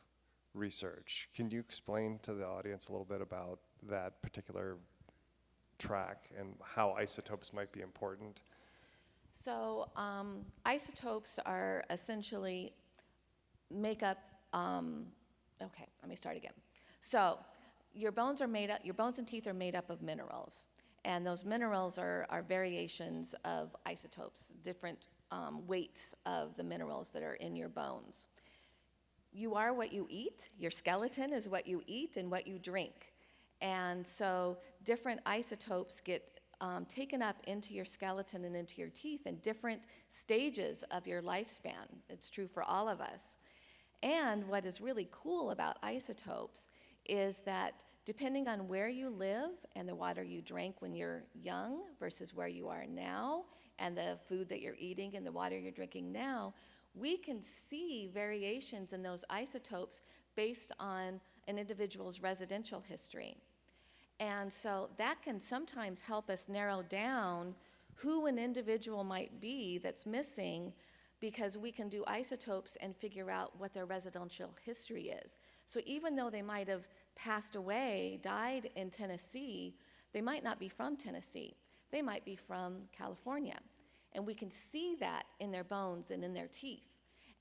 research. Can you explain to the audience a little bit about that particular track and how isotopes might be important? So isotopes are essentially okay, let me start again. So your bones and teeth are made up of minerals, and those minerals are variations of isotopes, different weights of the minerals that are in your bones. You are what you eat. Your skeleton is what you eat and what you drink. And so different isotopes get taken up into your skeleton and into your teeth in different stages of your lifespan. It's true for all of us. And what is really cool about isotopes is that depending on where you live and the water you drank when you're young versus where you are now, and the food that you're eating and the water you're drinking now, we can see variations in those isotopes based on an individual's residential history. And so that can sometimes help us narrow down who an individual might be that's missing, because we can do isotopes and figure out what their residential history is. So even though they might have passed away, died in Tennessee, they might not be from Tennessee. They might be from California. And we can see that in their bones and in their teeth.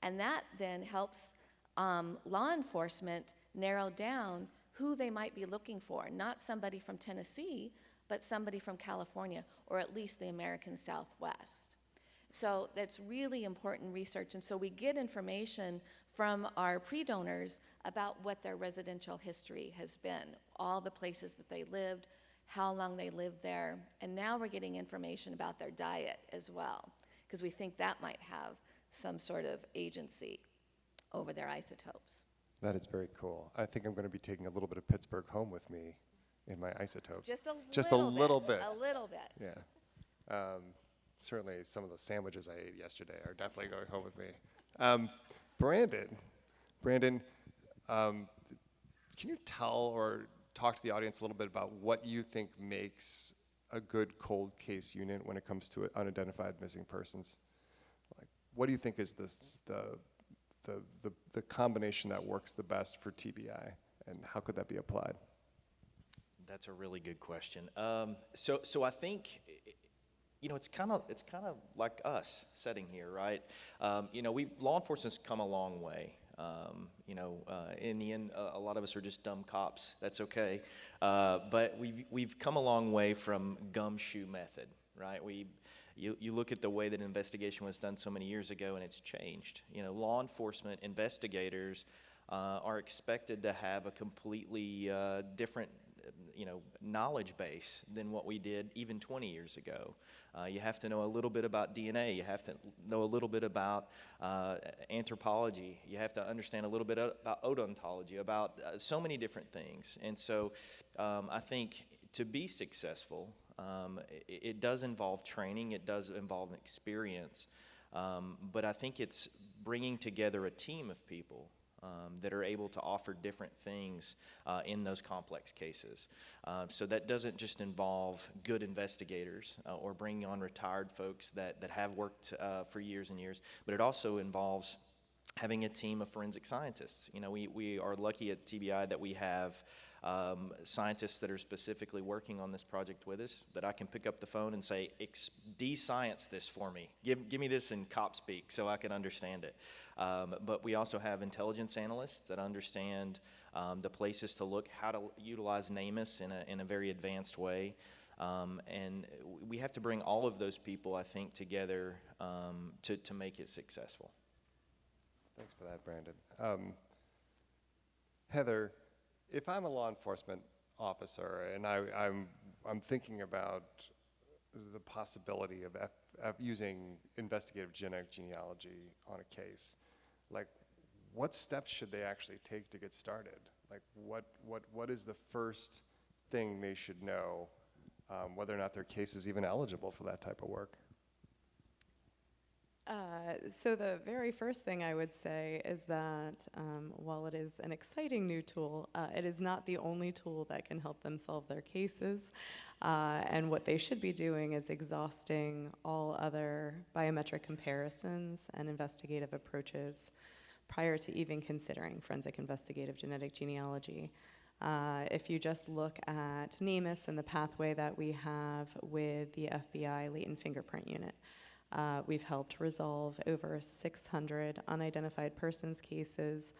And that then helps law enforcement narrow down who they might be looking for, not somebody from Tennessee, but somebody from California, or at least the American Southwest. So that's really important research, and so we get information from our pre-donors about what their residential history has been, all the places that they lived, how long they lived there, and now we're getting information about their diet as well, because we think that might have some sort of agency over their isotopes. That is very cool. I think I'm going to be taking a little bit of Pittsburgh home with me in my isotopes. Just a little bit. A little bit. Yeah. Certainly some of those sandwiches I ate yesterday are definitely going home with me. Brandon, can you tell or talk to the audience a little bit about what you think makes a good cold case unit when it comes to unidentified missing persons? Like, what do you think is the combination that works the best for TBI, and how could that be applied? That's a really good question. So I think, it's kind of like us sitting here, right? Law enforcement's come a long way. In the end, a lot of us are just dumb cops. That's okay. But we've come a long way from gumshoe method, right? You look at the way that investigation was done so many years ago, and it's changed. Law enforcement investigators are expected to have a completely different knowledge base than what we did even 20 years ago. You have to know a little bit about DNA. You have to know a little bit about anthropology. You have to understand a little bit about odontology, about so many different things. And so I think to be successful, it does involve training. It does involve experience. But I think it's bringing together a team of people that are able to offer different things in those complex cases. So that doesn't just involve good investigators or bringing on retired folks that have worked for years and years, but it also involves having a team of forensic scientists. We are lucky at TBI that we have scientists that are specifically working on this project with us, that I can pick up the phone and say, de-science this for me. Give me this in cop speak so I can understand it. But we also have intelligence analysts that understand the places to look, how to utilize NamUs in a very advanced way. And we have to bring all of those people, I think, together to make it successful. Thanks for that, Brandon. Heather, if I'm a law enforcement officer and I'm thinking about the possibility of using investigative genetic genealogy on a case, like, what steps should they actually take to get started? Like, what is the first thing they should know, whether or not their case is even eligible for that type of work? So the very first thing I would say is that while it is an exciting new tool, it is not the only tool that can help them solve their cases. And what they should be doing is exhausting all other biometric comparisons and investigative approaches prior to even considering forensic investigative genetic genealogy. If you just look at NamUs and the pathway that we have with the FBI latent fingerprint unit, we've helped resolve over 600 unidentified persons cases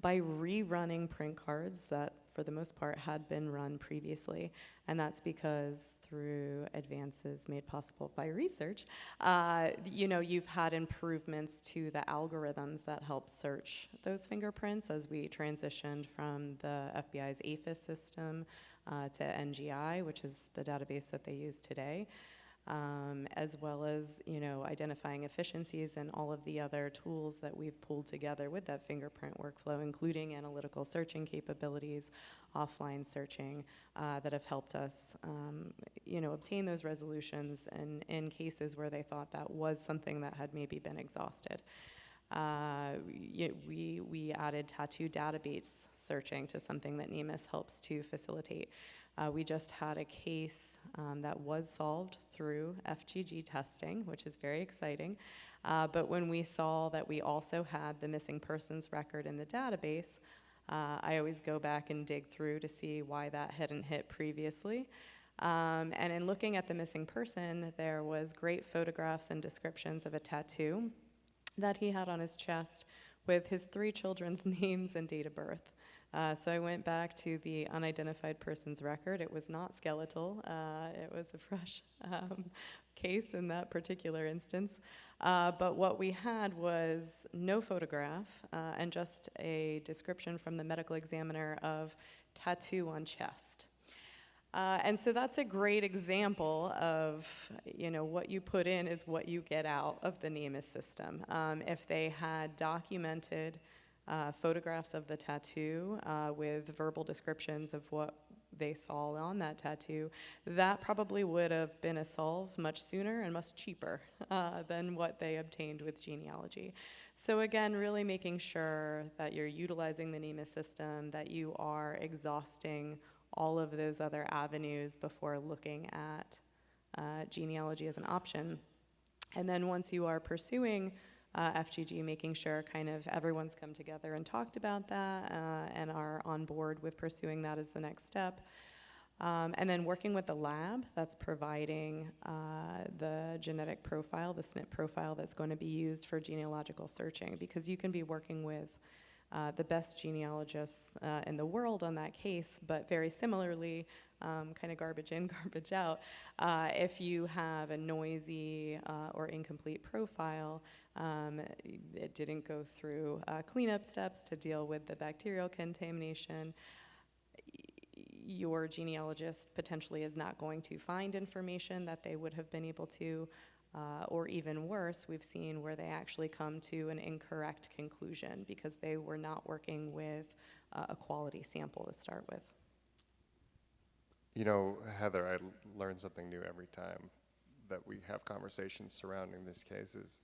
by rerunning print cards that, for the most part, had been run previously. And that's because through advances made possible by research, you've had improvements to the algorithms that help search those fingerprints as we transitioned from the FBI's APHIS system to NGI, which is the database that they use today. As well as, identifying efficiencies and all of the other tools that we've pulled together with that fingerprint workflow, including analytical searching capabilities, offline searching, that have helped us, obtain those resolutions in cases where they thought that was something that had maybe been exhausted. we added tattoo database searching to something that NamUs helps to facilitate. We just had a case that was solved through FGG testing, which is very exciting. But when we saw that we also had the missing persons record in the database, I always go back and dig through to see why that hadn't hit previously. And in looking at the missing person, there was great photographs and descriptions of a tattoo that he had on his chest with his 3 children's names and date of birth. So I went back to the unidentified person's record. It was not skeletal. It was a fresh case in that particular instance. But what we had was no photograph and just a description from the medical examiner of tattoo on chest. And so that's a great example of, what you put in is what you get out of the NamUs system. If they had documented photographs of the tattoo with verbal descriptions of what they saw on that tattoo, that probably would have been a solve much sooner and much cheaper than what they obtained with genealogy. So again, really making sure that you're utilizing the NamUs system, that you are exhausting all of those other avenues before looking at genealogy as an option. And then once you are pursuing FGG, making sure kind of everyone's come together and talked about that and are on board with pursuing that as the next step. And then working with the lab that's providing the genetic profile, the SNP profile that's going to be used for genealogical searching, because you can be working with the best genealogists in the world on that case, but very similarly, kind of garbage in, garbage out. If you have a noisy or incomplete profile, it didn't go through cleanup steps to deal with the bacterial contamination, your genealogist potentially is not going to find information that they would have been able to, or even worse, we've seen where they actually come to an incorrect conclusion because they were not working with a quality sample to start with. Heather, I learn something new every time that we have conversations surrounding these cases.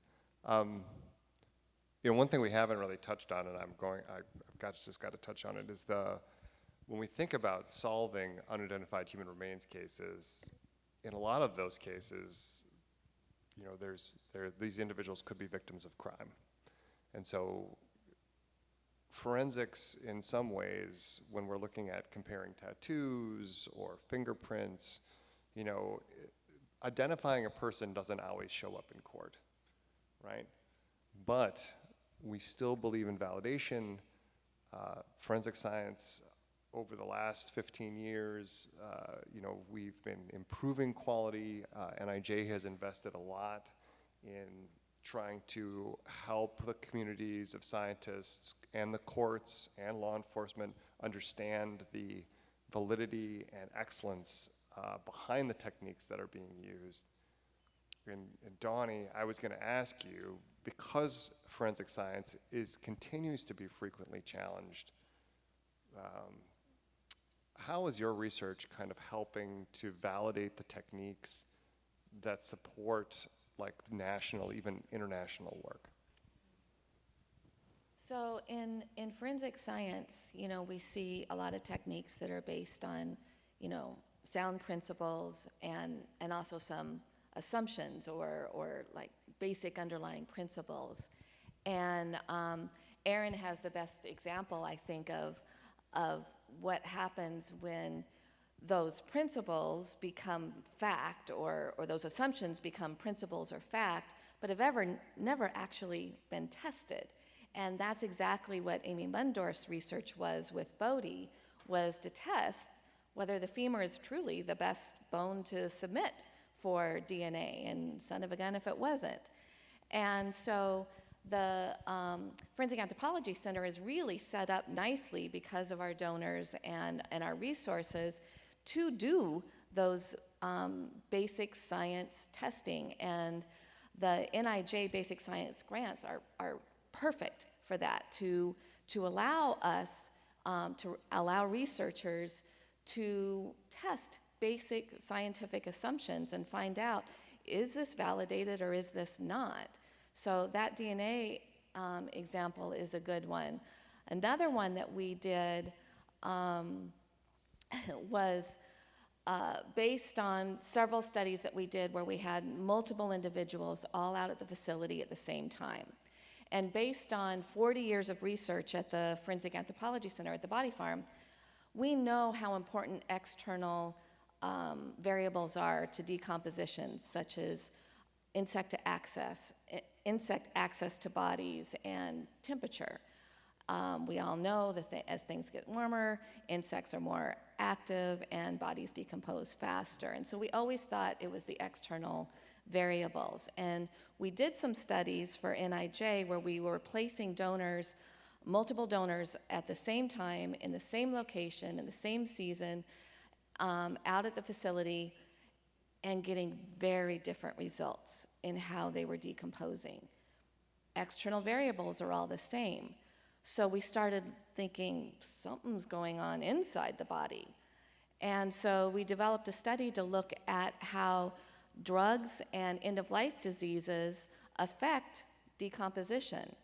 One thing we haven't really touched on, and I've just got to touch on it, is when we think about solving unidentified human remains cases, in a lot of those cases, these individuals could be victims of crime. And so forensics, in some ways, when we're looking at comparing tattoos or fingerprints, identifying a person doesn't always show up in court, right? But we still believe in validation. Forensic science, over the last 15 years, we've been improving quality. NIJ has invested a lot in trying to help the communities of scientists and the courts and law enforcement understand the validity and excellence behind the techniques that are being used. And Donnie, I was going to ask you, because forensic science continues to be frequently challenged, how is your research kind of helping to validate the techniques that support national, even international work? So in forensic science, we see a lot of techniques that are based on, sound principles and also some assumptions or basic underlying principles. And Aaron has the best example, I think, of what happens when those principles become fact or those assumptions become principles or fact, but have never actually been tested. And that's exactly what Amy Mundorf's research was with Bodhi, was to test whether the femur is truly the best bone to submit for DNA, and son of a gun if it wasn't. And so the Forensic Anthropology Center is really set up nicely because of our donors and our resources to do those basic science testing. And the NIJ basic science grants are perfect for that, to allow us, to allow researchers to test basic scientific assumptions and find out, is this validated or is this not? So that DNA example is a good one. Another one that we did was based on several studies that we did where we had multiple individuals all out at the facility at the same time. And based on 40 years of research at the Forensic Anthropology Center at the Body Farm, we know how important external variables are to decomposition, such as insect access to bodies and temperature. We all know that as things get warmer, insects are more active and bodies decompose faster. And so we always thought it was the external variables. And we did some studies for NIJ where we were placing donors, multiple donors at the same time, in the same location, in the same season, out at the facility, and getting very different results in how they were decomposing. External variables are all the same. So we started thinking something's going on inside the body. And so we developed a study to look at how drugs and end-of-life diseases affect decomposition.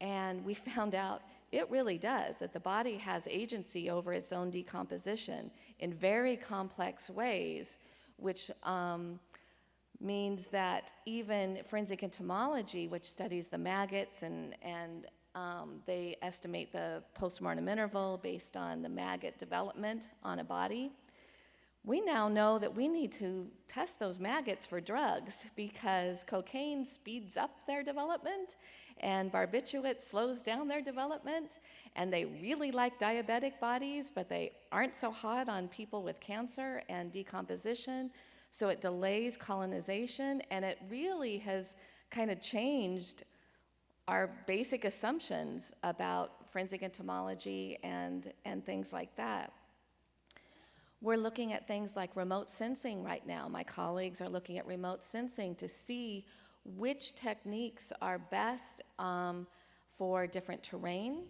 And we found out it really does, that the body has agency over its own decomposition in very complex ways, which means that even forensic entomology, which studies the maggots and they estimate the postmortem interval based on the maggot development on a body, we now know that we need to test those maggots for drugs because cocaine speeds up their development and barbiturate slows down their development, and they really like diabetic bodies, but they aren't so hot on people with cancer and decomposition, so it delays colonization, and it really has kind of changed our basic assumptions about forensic entomology and things like that. We're looking at things like remote sensing right now. My colleagues are looking at remote sensing to see which techniques are best for different terrain,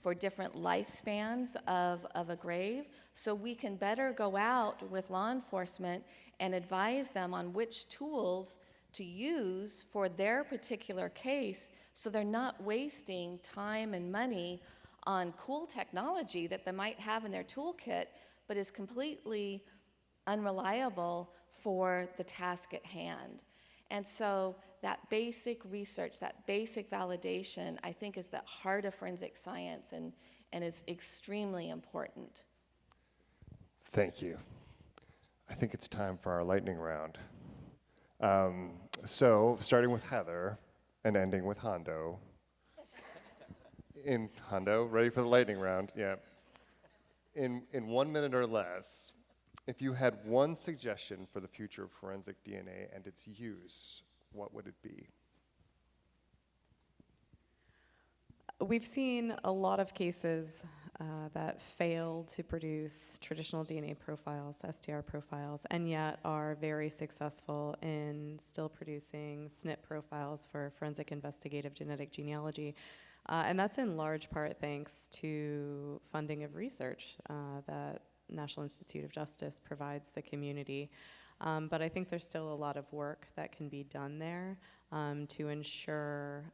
for different lifespans of a grave, so we can better go out with law enforcement and advise them on which tools to use for their particular case so they're not wasting time and money on cool technology that they might have in their toolkit but is completely unreliable for the task at hand. And so that basic research, that basic validation, I think is the heart of forensic science and is extremely important. Thank you. I think it's time for our lightning round. So, starting with Heather and ending with Hondo. Hondo, ready for the lightning round? Yeah. In 1 minute or less, if you had one suggestion for the future of forensic DNA and its use, what would it be? We've seen a lot of cases that fail to produce traditional DNA profiles, STR profiles, and yet are very successful in still producing SNP profiles for forensic investigative genetic genealogy. And that's in large part thanks to funding of research that National Institute of Justice provides the community. But I think there's still a lot of work that can be done there to ensure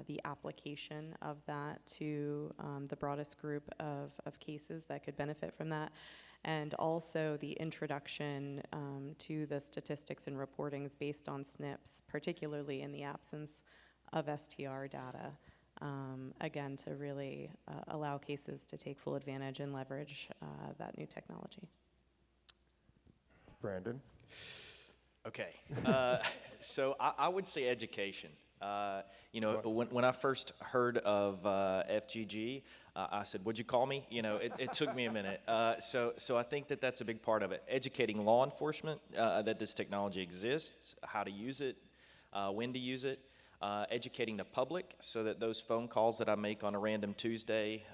the application of that to the broadest group of cases that could benefit from that, and also the introduction to the statistics and reportings based on SNPs, particularly in the absence of STR data, again, to really allow cases to take full advantage and leverage that new technology. Brandon? Okay, so I would say education. When I first heard of FGG, I said, "What'd you call me?" It took me a minute. So I think that's a big part of it. Educating law enforcement that this technology exists, how to use it, when to use it. Educating the public so that those phone calls that I make on a random Tuesday,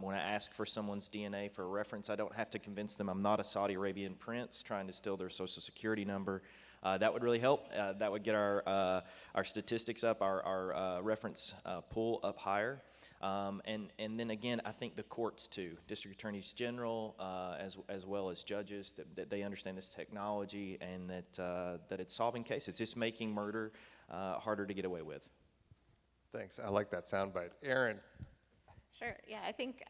when I ask for someone's DNA for a reference, I don't have to convince them I'm not a Saudi Arabian prince trying to steal their social security number. That would really help. That would get our statistics up, our reference pool up higher. And then again, I think the courts too, district attorneys general, as well as judges, that they understand this technology and that it's solving cases. It's making murder harder to get away with. Thanks. I like that soundbite. Aaron. Sure. Yeah, I think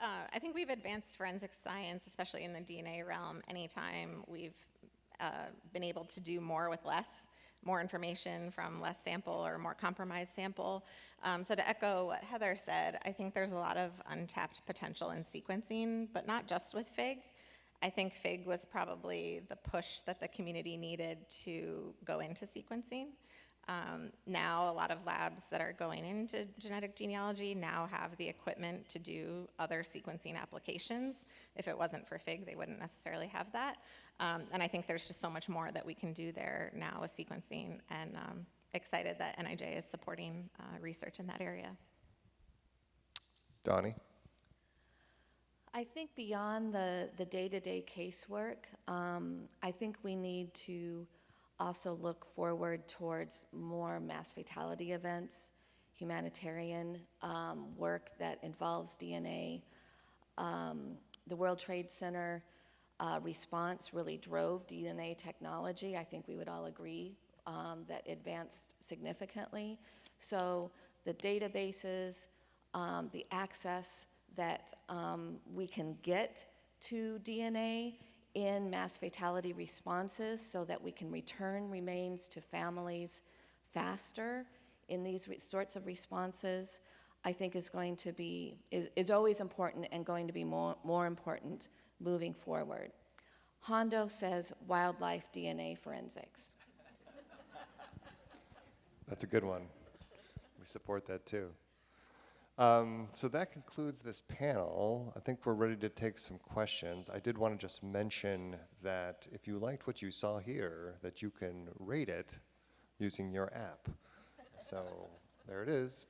we've advanced forensic science, especially in the DNA realm, anytime we've been able to do more with less, more information from less sample or more compromised sample. So to echo what Heather said, I think there's a lot of untapped potential in sequencing, but not just with FIG. I think FIG was probably the push that the community needed to go into sequencing. Now a lot of labs that are going into genetic genealogy now have the equipment to do other sequencing applications. If it wasn't for FIG, they wouldn't necessarily have that. And I think there's just so much more that we can do there now with sequencing, and excited that NIJ is supporting research in that area. Donnie? I think beyond the day-to-day casework, I think we need to also look forward towards more mass fatality events, humanitarian work that involves DNA. The World Trade Center response really drove DNA technology. I think we would all agree that advanced significantly. So the databases, the access that we can get to DNA in mass fatality responses so that we can return remains to families faster in these sorts of responses, I think is going to be, is always important and going to be more important moving forward. Hondo says wildlife DNA forensics. That's a good one. We support that too. So that concludes this panel. I think we're ready to take some questions. I did want to just mention that if you liked what you saw here, that you can rate it using your app. So there it is.